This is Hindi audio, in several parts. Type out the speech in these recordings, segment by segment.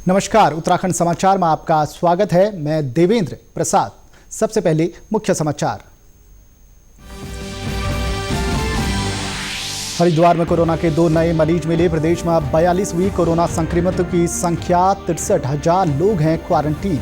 नमस्कार, उत्तराखंड समाचार में आपका स्वागत है। मैं देवेंद्र प्रसाद। सबसे पहले मुख्य समाचार। हरिद्वार में कोरोना के 2 नए मरीज मिले। प्रदेश में अब 42 हुई कोरोना संक्रमितों की संख्या। 63,000 लोग हैं क्वारंटीन।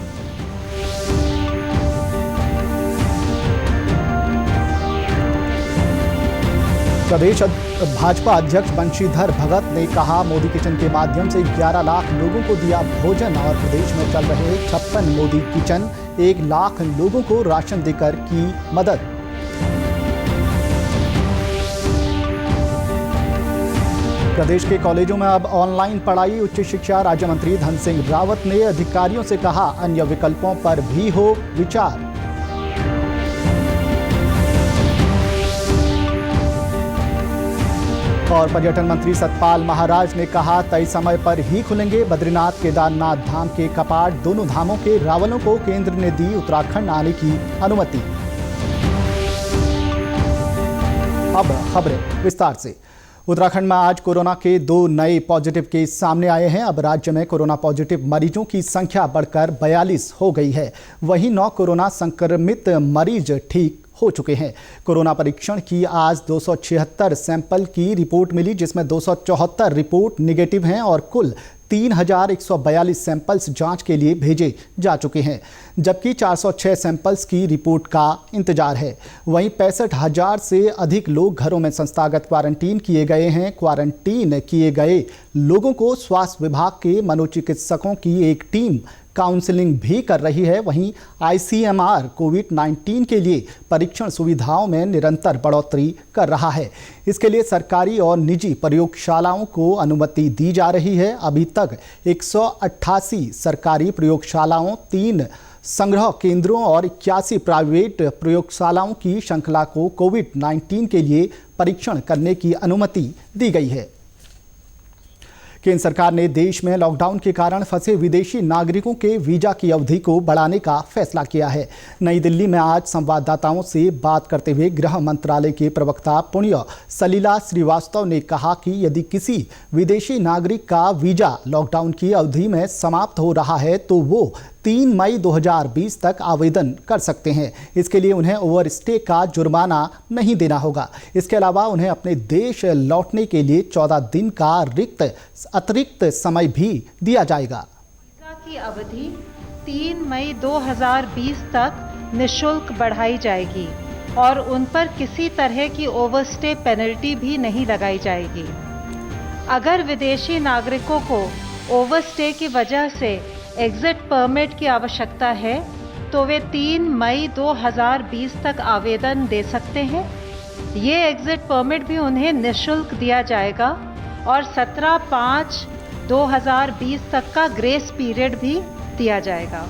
प्रदेश भाजपा अध्यक्ष बंशीधर भगत ने कहा, मोदी किचन के माध्यम से 11 लाख लोगों को दिया भोजन। और प्रदेश में चल रहे 56 मोदी किचन 1 लाख लोगों को राशन देकर की मदद। प्रदेश के कॉलेजों में अब ऑनलाइन पढ़ाई। उच्च शिक्षा राज्य मंत्री धन सिंह रावत ने अधिकारियों से कहा, अन्य विकल्पों पर भी हो विचार। और पर्यटन मंत्री सतपाल महाराज ने कहा, तय समय पर ही खुलेंगे बद्रीनाथ केदारनाथ धाम के कपाट। दोनों धामों के रावणों को केंद्र ने दी उत्तराखंड आने की अनुमति। अब खबरें विस्तार से। उत्तराखंड में आज कोरोना के 2 नए पॉजिटिव केस सामने आए हैं। अब राज्य में कोरोना पॉजिटिव मरीजों की संख्या बढ़कर 42 हो गई है। वहीं 9 कोरोना संक्रमित मरीज ठीक हो चुके हैं। कोरोना परीक्षण की आज 276 सैंपल की रिपोर्ट मिली, जिसमें 274 रिपोर्ट निगेटिव हैं और कुल 3,142 सैंपल्स जांच के लिए भेजे जा चुके हैं, जबकि 406 सैंपल्स की रिपोर्ट का इंतजार है। वहीं 65,000 से अधिक लोग घरों में संस्थागत क्वारंटीन किए गए हैं। क्वारंटीन किए गए लोगों को स्वास्थ्य विभाग के मनोचिकित्सकों की एक टीम काउंसलिंग भी कर रही है। वहीं ICMR कोविड-19 के लिए परीक्षण सुविधाओं में निरंतर बढ़ोतरी कर रहा है। इसके लिए सरकारी और निजी प्रयोगशालाओं को अनुमति दी जा रही है। अभी तक 188 सरकारी प्रयोगशालाओं, 3 संग्रह केंद्रों और 81 प्राइवेट प्रयोगशालाओं की श्रृंखला को कोविड-19 के लिए परीक्षण करने की अनुमति दी गई है। केंद्र सरकार ने देश में लॉकडाउन के कारण फंसे विदेशी नागरिकों के वीजा की अवधि को बढ़ाने का फैसला किया है। नई दिल्ली में आज संवाददाताओं से बात करते हुए गृह मंत्रालय के प्रवक्ता पुण्य सलिला श्रीवास्तव ने कहा कि यदि किसी विदेशी नागरिक का वीजा लॉकडाउन की अवधि में समाप्त हो रहा है तो वो 3 मई 2020 तक आवेदन कर सकते हैं। इसके लिए उन्हें ओवरस्टे का जुर्माना नहीं देना होगा। इसके अलावा उन्हें अपने देश लौटने के लिए 14 दिन का अतिरिक्त समय भी दिया जाएगा। वीजा की अवधि 3 मई 2020 तक निःशुल्क बढ़ाई जाएगी और उन पर किसी तरह की ओवरस्टे पेनल्टी भी नहीं लगाई जाएगी। अगर विदेशी नागरिकों को ओवरस्टे की वजह से एग्जिट परमिट की आवश्यकता है तो वे 3 मई 2020 तक आवेदन दे सकते हैं। ये एग्जिट परमिट भी उन्हें निःशुल्क दिया जाएगा और 17/5/2020 तक का ग्रेस पीरियड भी दिया जाएगा।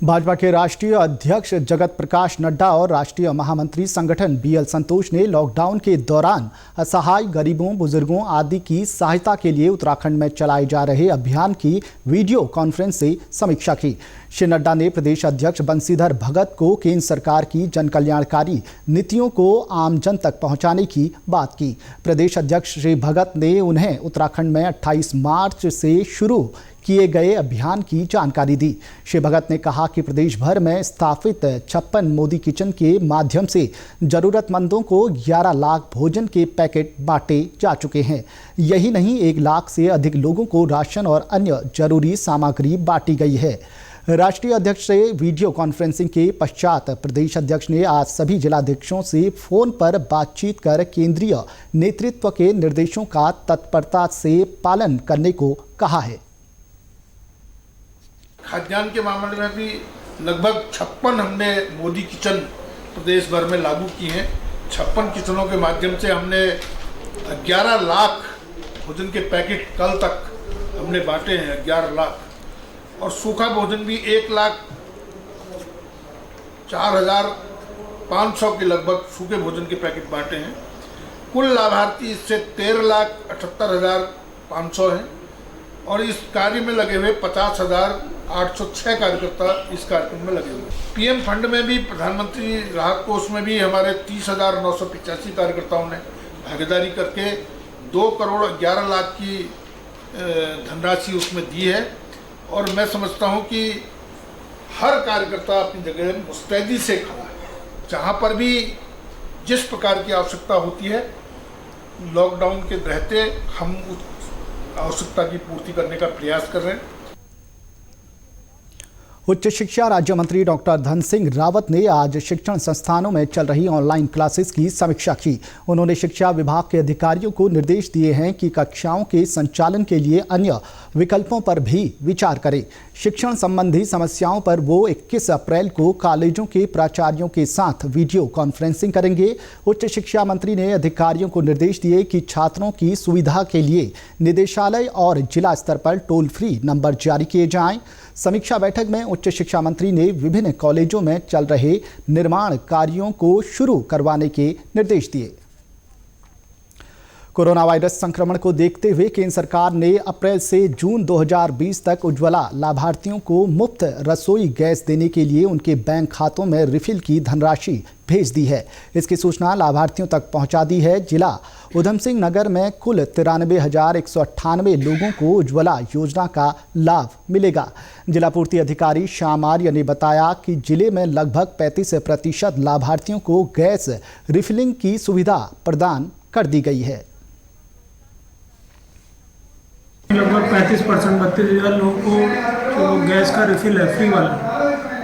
भाजपा के राष्ट्रीय अध्यक्ष जगत प्रकाश नड्डा और राष्ट्रीय महामंत्री संगठन BL संतोष ने लॉकडाउन के दौरान असहाय गरीबों, बुजुर्गों आदि की सहायता के लिए उत्तराखंड में चलाए जा रहे अभियान की वीडियो कॉन्फ्रेंस से समीक्षा की। श्री नड्डा ने प्रदेश अध्यक्ष बंशीधर भगत को केंद्र सरकार की जन कल्याणकारी नीतियों को आम जन तक पहुंचाने की बात की। प्रदेश अध्यक्ष श्री भगत ने उन्हें उत्तराखंड में 28 मार्च से शुरू किए गए अभियान की जानकारी दी। श्री भगत ने कहा कि प्रदेश भर में स्थापित 56 मोदी किचन के माध्यम से जरूरतमंदों को 11 लाख भोजन के पैकेट बांटे जा चुके हैं। यही नहीं, 1 लाख से अधिक लोगों को राशन और अन्य जरूरी सामग्री बांटी गई है। राष्ट्रीय अध्यक्ष से वीडियो कॉन्फ्रेंसिंग के पश्चात प्रदेश अध्यक्ष ने आज सभी जिलाध्यक्षों से फोन पर बातचीत कर केंद्रीय नेतृत्व के निर्देशों का तत्परता से पालन करने को कहा है। खाद्यान्न के मामले में भी लगभग 56 हमने मोदी किचन प्रदेश भर में लागू की हैं। 56 किचनों के माध्यम से हमने 11 लाख भोजन के पैकेट कल तक हमने बांटे हैं, 11 लाख। और सूखा भोजन भी 1,04,500 के लगभग सूखे भोजन के पैकेट बांटे हैं। कुल लाभार्थी इससे 13,78,500 हैं। और इस कार्य में लगे हुए 50,806 कार्यकर्ता इस कार्यक्रम में लगे हुए। पीएम फंड में भी प्रधानमंत्री राहत कोष में भी हमारे 30,985 कार्यकर्ताओं ने भागीदारी करके 2,11,00,000 की धनराशि उसमें दी है। और मैं समझता हूं कि हर कार्यकर्ता अपनी जगह मुस्तैदी से खड़ा है। जहां पर भी जिस प्रकार की आवश्यकता होती है, लॉकडाउन के रहते हम उस आवश्यकता की पूर्ति करने का प्रयास कर रहे हैं। उच्च शिक्षा राज्य मंत्री डॉक्टर धन सिंह रावत ने आज शिक्षण संस्थानों में चल रही ऑनलाइन क्लासेस की समीक्षा की। उन्होंने शिक्षा विभाग के अधिकारियों को निर्देश दिए हैं कि कक्षाओं के संचालन के लिए अन्य विकल्पों पर भी विचार करें। शिक्षण संबंधी समस्याओं पर वो 21 अप्रैल को कॉलेजों के प्राचार्यों के साथ वीडियो कॉन्फ्रेंसिंग करेंगे। उच्च शिक्षा मंत्री ने अधिकारियों को निर्देश दिए कि छात्रों की सुविधा के लिए निदेशालय और जिला स्तर पर टोल फ्री नंबर जारी किए जाएं। समीक्षा बैठक में उच्च शिक्षा मंत्री ने विभिन्न कॉलेजों में चल रहे निर्माण कार्यों को शुरू करवाने के निर्देश दिए। कोरोना वायरस संक्रमण को देखते हुए केंद्र सरकार ने अप्रैल से जून 2020 तक उज्ज्वला लाभार्थियों को मुफ्त रसोई गैस देने के लिए उनके बैंक खातों में रिफिल की धनराशि भेज दी है। इसकी सूचना लाभार्थियों तक पहुंचा दी है। जिला उधम सिंह नगर में कुल 93,198 लोगों को उज्ज्वला योजना का लाभ मिलेगा। जिला पूर्ति अधिकारी श्याम आर्य ने बताया कि जिले में लगभग 35% लाभार्थियों को गैस रिफिलिंग की सुविधा प्रदान कर दी गई है। लगभग 35% 32,000 लोगों को जो गैस का रिफिल है फ्री वाला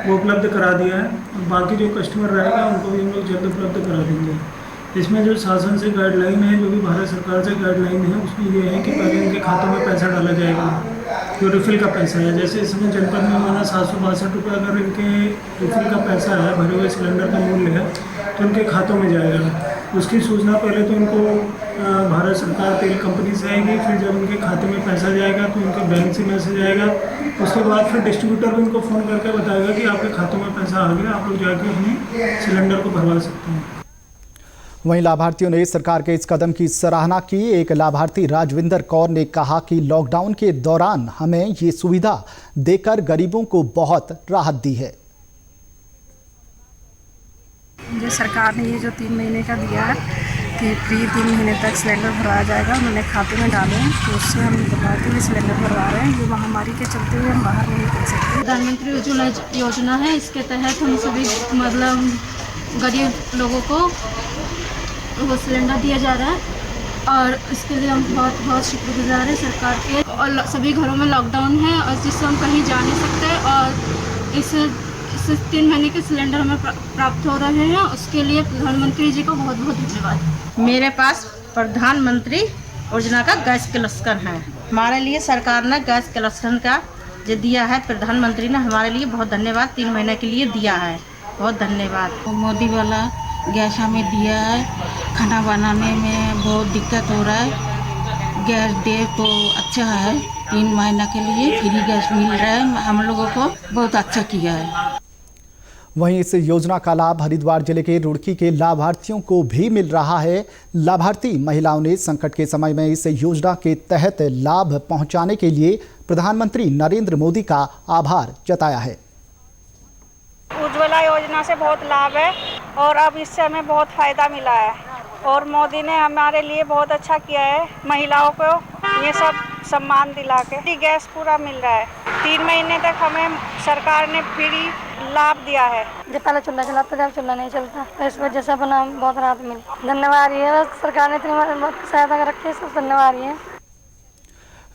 वो उपलब्ध करा दिया है। और बाकी जो कस्टमर रहेगा उनको भी हम लोग जल्द उपलब्ध करा देंगे। इसमें जो शासन से गाइडलाइन है, जो भी भारत सरकार से गाइडलाइन है, उसमें ये है कि पहले इनके खातों में पैसा डाला जाएगा जो रिफिल का पैसा है। जैसे इस समय जनपद में हमारा 762 रुपये अगर इनके रिफिल का पैसा है, भरे हुए सिलेंडर का मूल्य है, तो इनके खातों में जाएगा। उसकी सूचना पहले तो इनको भारत सरकार तेल कंपनी से आएगी, फिर जब उनके खाते में पैसा जाएगा तो उनके बैंक से मैसेज आएगा। उसके बाद फिर डिस्ट्रीब्यूटर भी उनको फ़ोन करके बताएगा कि आपके खातों में पैसा आ गया, आप लोग जाके अपने सिलेंडर को भरवा सकते हैं। वहीं लाभार्थियों ने सरकार के इस कदम की सराहना की। एक लाभार्थी राजविंदर कौर ने कहा कि लॉकडाउन के दौरान हमें ये सुविधा देकर गरीबों को बहुत राहत दी है। मुझे सरकार ने ये जो 3 महीने का दिया है कि फ्री 3 महीने तक सिलेंडर भरवाया जाएगा, उन्होंने खाते में डाले हैं, तो उससे हम दबा के भी सिलेंडर भरवा रहे हैं। ये महामारी के चलते हुए हम बाहर नहीं निकल सकते। प्रधानमंत्री उज्ज्वला योजना है, इसके तहत हम सभी मतलब गरीब लोगों को वो सिलेंडर दिया जा रहा है और इसके लिए हम बहुत बहुत शुक्रगुजार हैं सरकार के। और सभी घरों में लॉकडाउन है और जिससे हम कहीं जा नहीं सकते और इस 3 महीने के सिलेंडर हमें प्राप्त हो रहे हैं, उसके लिए प्रधानमंत्री जी को बहुत बहुत धन्यवाद। मेरे पास प्रधानमंत्री योजना का गैस कनेक्शन है। हमारे लिए सरकार ने गैस कनेक्शन का जो दिया है, प्रधानमंत्री ने हमारे लिए बहुत धन्यवाद 3 महीने के लिए दिया है। बहुत धन्यवाद। मोदी वाला गैस हमें दिया है, खाना बनाने में बहुत दिक्कत हो रहा है, गैस दे तो अच्छा है। 3 महीने के लिए फ्री गैस मिल रहा है, हम लोगों को बहुत अच्छा किया है। वहीं इस योजना का लाभ हरिद्वार जिले के रुड़की के लाभार्थियों को भी मिल रहा है। लाभार्थी महिलाओं ने संकट के समय में इस योजना के तहत लाभ पहुंचाने के लिए प्रधानमंत्री नरेंद्र मोदी का आभार जताया है। उज्ज्वला योजना से बहुत लाभ है और अब इससे हमें बहुत फ़ायदा मिला है और मोदी ने हमारे लिए बहुत अच्छा किया है। महिलाओं को ये सब सम्मान दिला के गैस पूरा मिल रहा है। 3 महीने तक हमें सरकार ने फ्री लाभ दिया है। जब पहले चूल्हा चलाता था, चूल्हा नहीं चलता, तो इस वजह से अपना बहुत राहत मिली। धन्यवाद है सरकार ने इतनी सहायता कर रखी है, सब धन्यवाद है।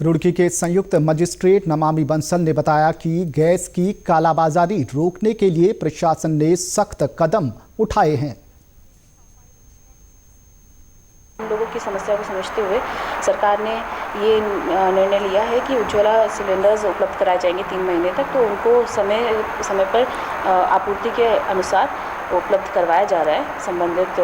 रुड़की के संयुक्त मजिस्ट्रेट नमामि बंसल ने बताया कि गैस की कालाबाजारी रोकने के लिए प्रशासन ने सख्त कदम उठाए हैं। लोगों की समस्या को समझते हुए सरकार ने ये निर्णय लिया है कि उज्ज्वला सिलेंडर्स उपलब्ध कराए जाएंगे 3 महीने तक, तो उनको समय पर आपूर्ति के अनुसार उपलब्ध करवाया जा रहा है संबंधित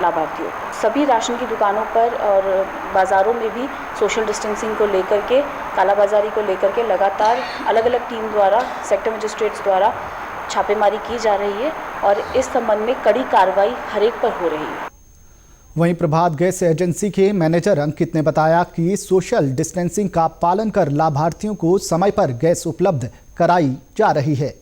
लाभार्थियों को। सभी राशन की दुकानों पर और बाज़ारों में भी सोशल डिस्टेंसिंग को लेकर के, कालाबाजारी को लेकर के लगातार अलग अलग टीम द्वारा, सेक्टर मजिस्ट्रेट्स द्वारा छापेमारी की जा रही है और इस संबंध में कड़ी कार्रवाई हर एक पर हो रही है। वहीं प्रभात गैस एजेंसी के मैनेजर अंकित ने बताया कि सोशल डिस्टेंसिंग का पालन कर लाभार्थियों को समय पर गैस उपलब्ध कराई जा रही है।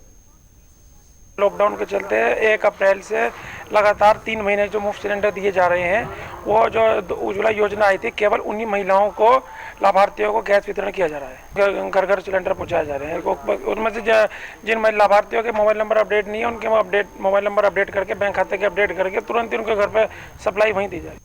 लॉकडाउन के चलते 1 अप्रैल से लगातार 3 महीने जो मुफ्त सिलेंडर दिए जा रहे हैं, वो जो उज्ज्वला योजना आई थी, केवल उन्हीं महिलाओं को, लाभार्थियों को गैस वितरण किया जा रहा है। घर घर सिलेंडर पहुंचाए जा रहे हैं। उनमें से जिन लाभार्थियों के मोबाइल नंबर अपडेट नहीं है, उनके मोबाइल नंबर अपडेट करके, बैंक खाते के अपडेट करके तुरंत ही उनके घर पर सप्लाई वहीं दी जाए।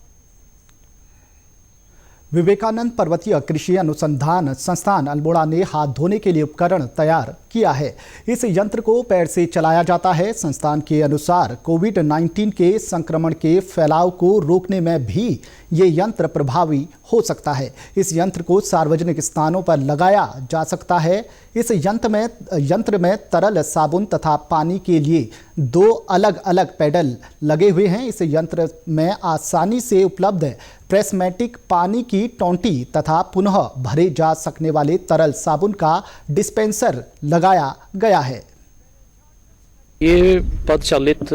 विवेकानंद पर्वतीय कृषि अनुसंधान संस्थान अल्मोड़ा ने हाथ धोने के लिए उपकरण तैयार किया है। इस यंत्र को पैर से चलाया जाता है। संस्थान के अनुसार कोविड-19 के संक्रमण के फैलाव को रोकने में भी ये यंत्र प्रभावी हो सकता है। इस यंत्र को सार्वजनिक स्थानों पर लगाया जा सकता है। इस यंत्र में तरल साबुन तथा पानी के लिए 2 अलग अलग पेडल लगे हुए हैं। इस यंत्र में आसानी से उपलब्ध प्रेस्मेटिक पानी की टोंटी तथा पुनः भरे जा सकने वाले तरल साबुन का डिस्पेंसर लगाया गया है। ये पद चालित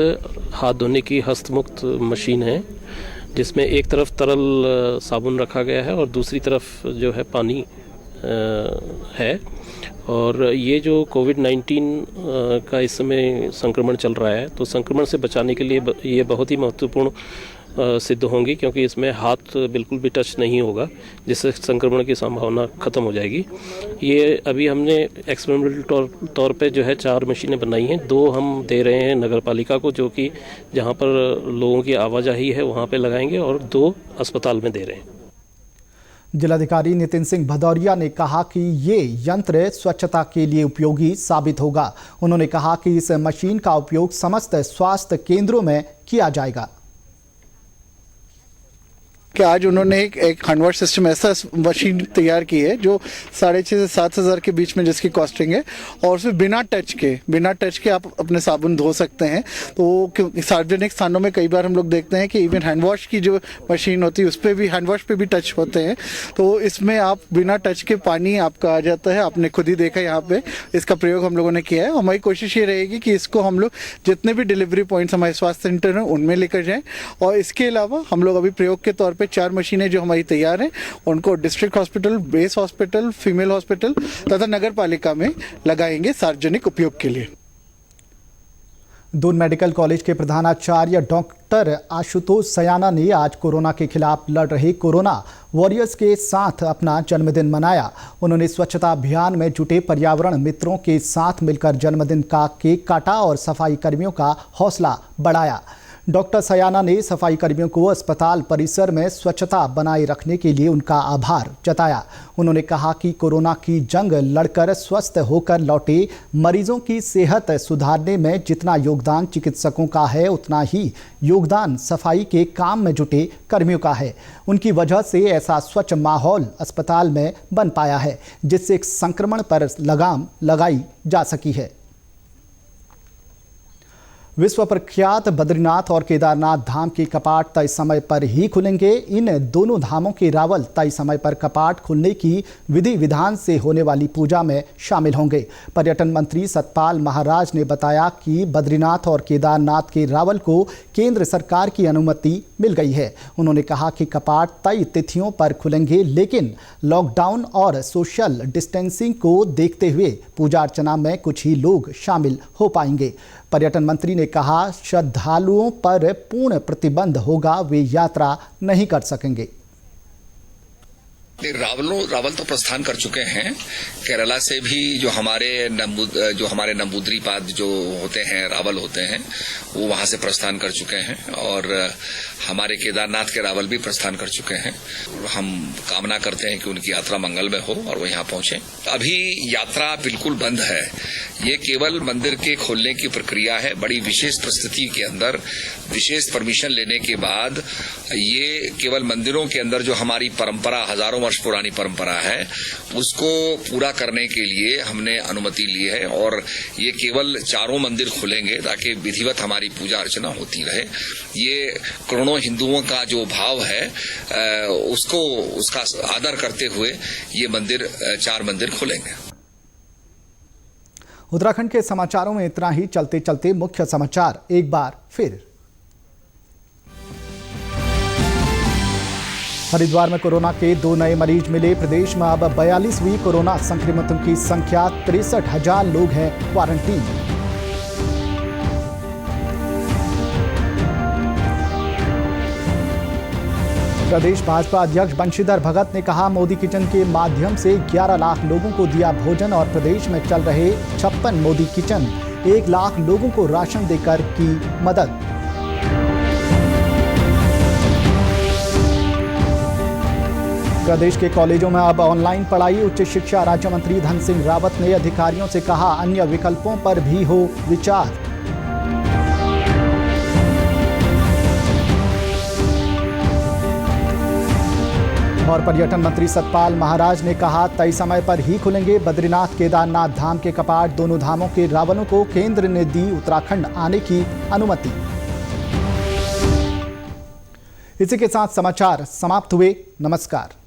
हाथ धोने की हस्तमुक्त मशीन है, जिसमें एक तरफ तरल साबुन रखा गया है और दूसरी तरफ जो है पानी है। और ये जो कोविड-19 का इस समय संक्रमण चल रहा है, तो संक्रमण से बचाने के लिए ये बहुत ही महत्वपूर्ण सिद्ध होंगी, क्योंकि इसमें हाथ बिल्कुल भी टच नहीं होगा, जिससे संक्रमण की संभावना खत्म हो जाएगी। ये अभी हमने एक्सपेरिमेंटल तौर पे जो है 4 मशीनें बनाई हैं। 2 हम दे रहे हैं नगर पालिका को, जो कि जहाँ पर लोगों की आवाजाही है वहाँ पे लगाएंगे, और 2 अस्पताल में दे रहे हैं। जिलाधिकारी नितिन सिंह भदौरिया ने कहा कि ये यंत्र स्वच्छता के लिए उपयोगी साबित होगा। उन्होंने कहा कि इस मशीन का उपयोग समस्त स्वास्थ्य केंद्रों में किया जाएगा। कि आज उन्होंने एक हैंड वॉश सिस्टम ऐसा मशीन तैयार की है जो 6,500 से 7,000 के बीच में जिसकी कॉस्टिंग है, और उसमें बिना टच के आप अपने साबुन धो सकते हैं। तो सार्वजनिक स्थानों में कई बार हम लोग देखते हैं कि इवन हैंड वॉश की जो मशीन होती है उस पर भी, हैंड वॉश पे भी टच होते हैं। तो इसमें आप बिना टच के पानी आपका आ जाता है। आपने खुद ही देखा यहाँ पे इसका प्रयोग हम लोगों ने किया है। हमारी कोशिश ये रहेगी कि इसको हम लोग जितने भी डिलीवरी पॉइंट्स हमारे स्वास्थ्य सेंटर हैं उनमें लेकर जाएं। और इसके अलावा हम लोग अभी प्रयोग के तौर पे 4 मशीनें जो हमारी तैयार हैं उनको district hospital, base hospital, female hospital तथा नगर पालिका में लगाएंगे सार्वजनिक उपयोग के लिए। दून मेडिकल कॉलेज के प्रधानाचार्य डॉक्टर आशुतोष सयाना ने आज कोरोना के खिलाफ लड़ रहे कोरोना वॉरियर्स के साथ अपना जन्मदिन मनाया। उन्होंने स्वच्छता अभियान में जुटे पर्यावरण मित्रों के साथ मिलकर जन्मदिन का केक काटा और सफाई कर्मियों का हौसला बढ़ाया। डॉक्टर सयाना ने सफाई कर्मियों को अस्पताल परिसर में स्वच्छता बनाए रखने के लिए उनका आभार जताया। उन्होंने कहा कि कोरोना की जंग लड़कर स्वस्थ होकर लौटे मरीजों की सेहत सुधारने में जितना योगदान चिकित्सकों का है, उतना ही योगदान सफाई के काम में जुटे कर्मियों का है। उनकी वजह से ऐसा स्वच्छ माहौल अस्पताल में बन पाया है, जिससे संक्रमण पर लगाम लगाई जा सकी है। विश्व प्रख्यात बद्रीनाथ और केदारनाथ धाम के कपाट तय समय पर ही खुलेंगे। इन दोनों धामों के रावल तय समय पर कपाट खुलने की विधि विधान से होने वाली पूजा में शामिल होंगे। पर्यटन मंत्री सतपाल महाराज ने बताया कि बद्रीनाथ और केदारनाथ के रावल को केंद्र सरकार की अनुमति मिल गई है। उन्होंने कहा कि कपाट तय तिथियों पर खुलेंगे, लेकिन लॉकडाउन और सोशल डिस्टेंसिंग को देखते हुए पूजा अर्चना में कुछ ही लोग शामिल हो पाएंगे। पर्यटन मंत्री ने कहा, श्रद्धालुओं पर पूर्ण प्रतिबंध होगा, वे यात्रा नहीं कर सकेंगे। रावल तो प्रस्थान कर चुके हैं। केरला से भी जो हमारे नंबूद्रीपाद जो होते हैं, रावल होते हैं, वो वहां से प्रस्थान कर चुके हैं, और हमारे केदारनाथ के रावल भी प्रस्थान कर चुके हैं। हम कामना करते हैं कि उनकी यात्रा मंगल में हो और वो यहाँ पहुंचे। अभी यात्रा बिल्कुल बंद है। ये केवल मंदिर के खोलने की प्रक्रिया है। बड़ी विशेष परिस्थिति के अंदर विशेष परमिशन लेने के बाद ये केवल मंदिरों के अंदर जो हमारी परंपरा, हजारों वर्ष पुरानी परंपरा है, उसको पूरा करने के लिए हमने अनुमति ली है। और ये केवल 4 मंदिर खुलेंगे ताकि विधिवत हमारी पूजा अर्चना होती रहे। ये करोड़ों हिंदुओं का जो भाव है उसका आदर करते हुए ये 4 मंदिर खुलेंगे। उत्तराखंड के समाचारों में इतना ही। चलते चलते मुख्य समाचार एक बार फिर। हरिद्वार में कोरोना के 2 नए मरीज मिले। प्रदेश में अब 42 हुई कोरोना संक्रमितों की संख्या। 63,000 लोग हैं क्वारंटीन। प्रदेश भाजपा अध्यक्ष बंशीधर भगत ने कहा, मोदी किचन के माध्यम से 11 लाख लोगों को दिया भोजन और प्रदेश में चल रहे 56 मोदी किचन 1 लाख लोगों को राशन देकर की मदद। प्रदेश के कॉलेजों में अब ऑनलाइन पढ़ाई। उच्च शिक्षा राज्य मंत्री धन सिंह रावत ने अधिकारियों से कहा, अन्य विकल्पों पर भी हो विचार। और पर्यटन मंत्री सतपाल महाराज ने कहा, तय समय पर ही खुलेंगे बद्रीनाथ केदारनाथ धाम के कपाट। दोनों धामों के रावणों को केंद्र ने दी उत्तराखंड आने की अनुमति। इसी के साथ समाचार समाप्त हुए। नमस्कार।